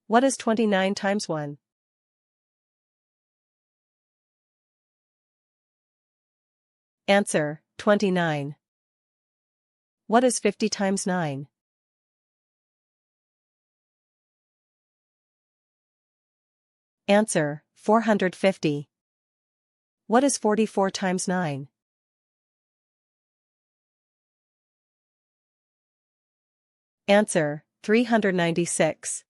What is 29 times 1? Answer, 29. What is 50 times 9? Answer, 450. What is 44 times 9? Answer, 396.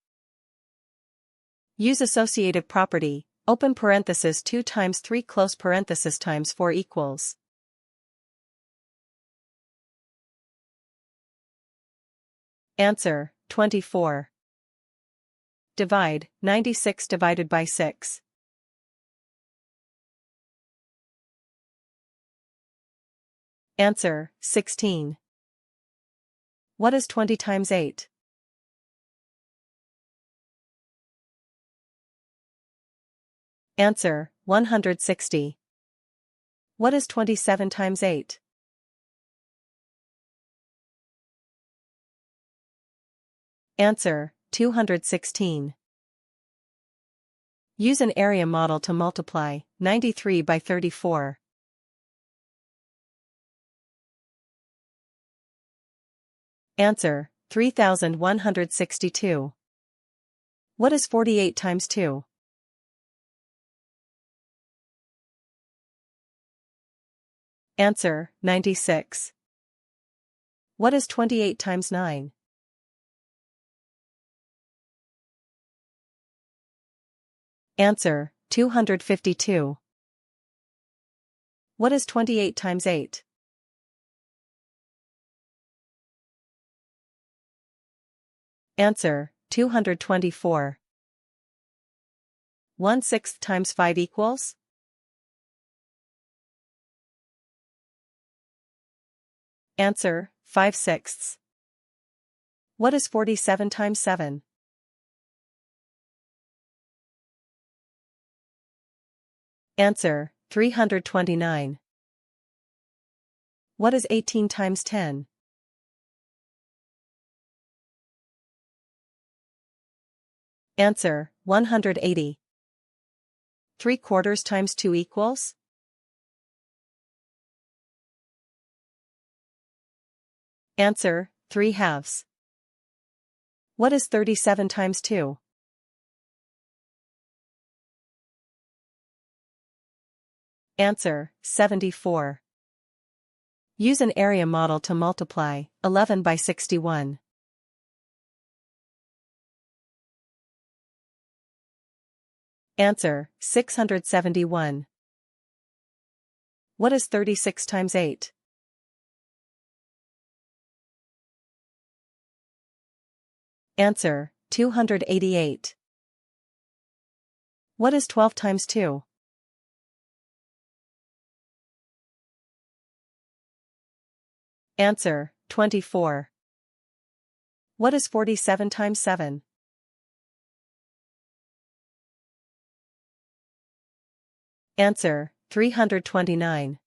Use associative property, open parenthesis 2 times 3 close parenthesis times 4 equals. Answer, 24. Divide, 96 divided by 6. Answer, 16. What is 20 times 8? Answer, 160. What is 27 times 8? Answer, 216. Use an area model to multiply 93 by 34. Answer, 3162. What is 48 times 2? Answer, 96. What is 28 times 9? Answer, 252. What is 28 times 8? Answer, 224. 1/6 times 5 equals? Answer, 5/6. What is 47 times 7? Answer, 329. What is 18 times 10? Answer, 180. 3/4 times 2 equals? Answer, 3/2. What is 37 times 2? Answer, 74. Use an area model to multiply 11 by 61. Answer, 671. What is 36 times 8? Answer, 288. What is 12 times 2? Answer, 24. What is 47 times 7? Answer, 329.